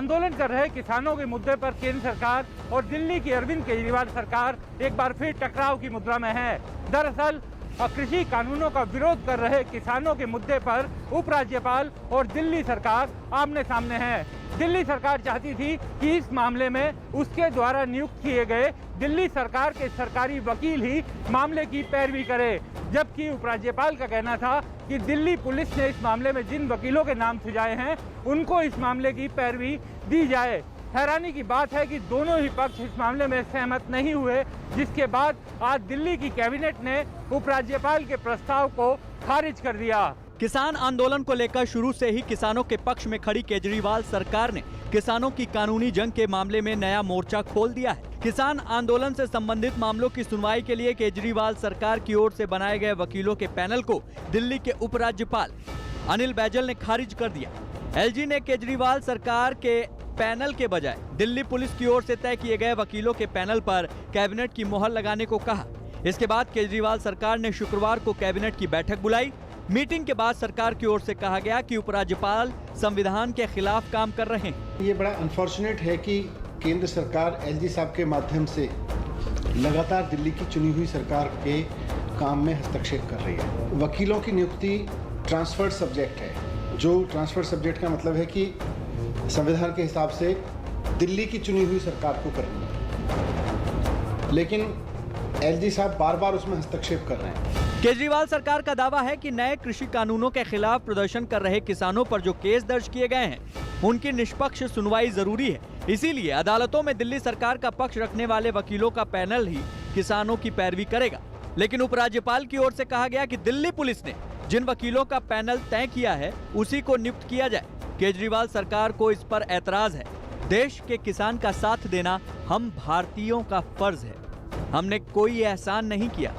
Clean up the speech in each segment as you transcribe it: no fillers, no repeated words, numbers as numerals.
आंदोलन कर रहे किसानों के मुद्दे पर केंद्र सरकार और दिल्ली की अरविंद केजरीवाल सरकार एक बार फिर टकराव की मुद्रा में है। दरअसल कृषि कानूनों का विरोध कर रहे किसानों के मुद्दे पर उपराज्यपाल और दिल्ली सरकार आमने सामने है। दिल्ली सरकार चाहती थी कि इस मामले में उसके द्वारा नियुक्त किए गए दिल्ली सरकार के सरकारी वकील ही मामले की पैरवी करे, जबकि उपराज्यपाल का कहना था कि दिल्ली पुलिस ने इस मामले में जिन वकीलों के नाम सुझाए हैं उनको इस मामले की पैरवी दी जाए। हैरानी की बात है कि दोनों ही पक्ष इस मामले में सहमत नहीं हुए, जिसके बाद आज दिल्ली की कैबिनेट ने उपराज्यपाल के प्रस्ताव को खारिज कर दिया। किसान आंदोलन को लेकर शुरू से ही किसानों के पक्ष में खड़ी केजरीवाल सरकार ने किसानों की कानूनी जंग के मामले में नया मोर्चा खोल दिया है। किसान आंदोलन से संबंधित मामलों की सुनवाई के लिए केजरीवाल सरकार की ओर से बनाए गए वकीलों के पैनल को दिल्ली के उपराज्यपाल अनिल बैजल ने खारिज कर दिया। एलजी ने केजरीवाल सरकार के पैनल के बजाय दिल्ली पुलिस की ओर से तय किए गए वकीलों के पैनल पर कैबिनेट की मोहर लगाने को कहा। इसके बाद केजरीवाल सरकार ने शुक्रवार को कैबिनेट की बैठक बुलाई। मीटिंग के बाद सरकार की ओर से कहा गया कि उपराज्यपाल संविधान के खिलाफ काम कर रहे हैं। ये बड़ा अनफॉर्चुनेट है कि केंद्र सरकार एलजी साहब के माध्यम से लगातार दिल्ली की चुनी हुई सरकार के काम में हस्तक्षेप कर रही है। वकीलों की नियुक्ति ट्रांसफर्ड सब्जेक्ट है, जो ट्रांसफर्ड सब्जेक्ट का मतलब है कि संविधान के हिसाब से दिल्ली की चुनी हुई सरकार को करनी है, लेकिन एलजी साहब बार बार उसमें हस्तक्षेप कर रहे हैं। केजरीवाल सरकार का दावा है कि नए कृषि कानूनों के खिलाफ प्रदर्शन कर रहे किसानों पर जो केस दर्ज किए गए हैं उनकी निष्पक्ष सुनवाई जरूरी है। इसीलिए अदालतों में दिल्ली सरकार का पक्ष रखने वाले वकीलों का पैनल ही किसानों की पैरवी करेगा। लेकिन उपराज्यपाल की ओर से कहा गया कि दिल्ली पुलिस ने जिन वकीलों का पैनल तय किया है उसी को नियुक्त किया जाए। केजरीवाल सरकार को इस पर ऐतराज है। देश के किसान का साथ देना हम भारतीयों का फर्ज है। हमने कोई एहसान नहीं किया,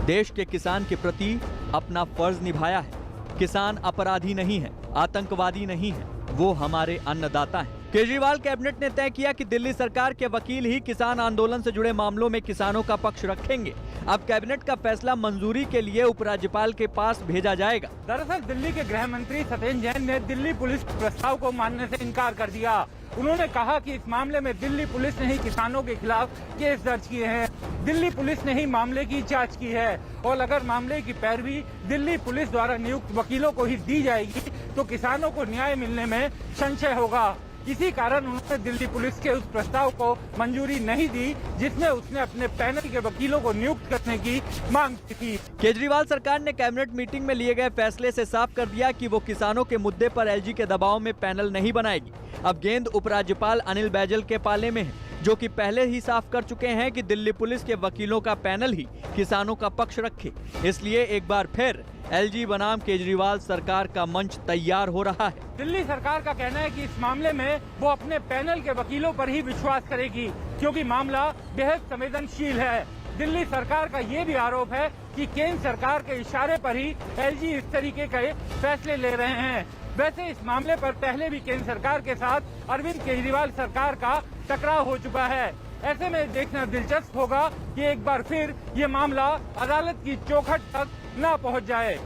देश के किसान के प्रति अपना फर्ज निभाया है। किसान अपराधी नहीं है, आतंकवादी नहीं है, वो हमारे अन्नदाता हैं। केजरीवाल कैबिनेट ने तय किया कि दिल्ली सरकार के वकील ही किसान आंदोलन से जुड़े मामलों में किसानों का पक्ष रखेंगे। अब कैबिनेट का फैसला मंजूरी के लिए उपराज्यपाल के पास भेजा जाएगा। दरअसल दिल्ली के गृह मंत्री सत्येंद्र जैन ने दिल्ली पुलिस प्रस्ताव को मानने से इनकार कर दिया। उन्होंने कहा कि इस मामले में दिल्ली पुलिस ने ही किसानों के खिलाफ केस दर्ज किए हैं, दिल्ली पुलिस ने ही मामले की जांच की है और अगर मामले की पैरवी दिल्ली पुलिस द्वारा नियुक्त वकीलों को ही दी जाएगी तो किसानों को न्याय मिलने में संशय होगा। इसी कारण उन्होंने दिल्ली पुलिस के उस प्रस्ताव को मंजूरी नहीं दी जिसमें उसने अपने पैनल के वकीलों को नियुक्त करने की मांग की थी। केजरीवाल सरकार ने कैबिनेट मीटिंग में लिए गए फैसले से साफ कर दिया कि वो किसानों के मुद्दे पर एलजी के दबाव में पैनल नहीं बनाएगी। अब गेंद उपराज्यपाल अनिल बैजल के पाले में है, जो कि पहले ही साफ कर चुके हैं कि दिल्ली पुलिस के वकीलों का पैनल ही किसानों का पक्ष रखे। इसलिए एक बार फिर एलजी बनाम केजरीवाल सरकार का मंच तैयार हो रहा है। दिल्ली सरकार का कहना है कि इस मामले में वो अपने पैनल के वकीलों पर ही विश्वास करेगी, क्योंकि मामला बेहद संवेदनशील है। दिल्ली सरकार का ये भी आरोप है कि केंद्र सरकार के इशारे पर ही एलजी इस तरीके के फैसले ले रहे हैं। वैसे इस मामले पर पहले भी केंद्र सरकार के साथ अरविंद केजरीवाल सरकार का टकराव हो चुका है। ऐसे में देखना दिलचस्प होगा कि एक बार फिर ये मामला अदालत की चौखट तक न पहुंच जाए।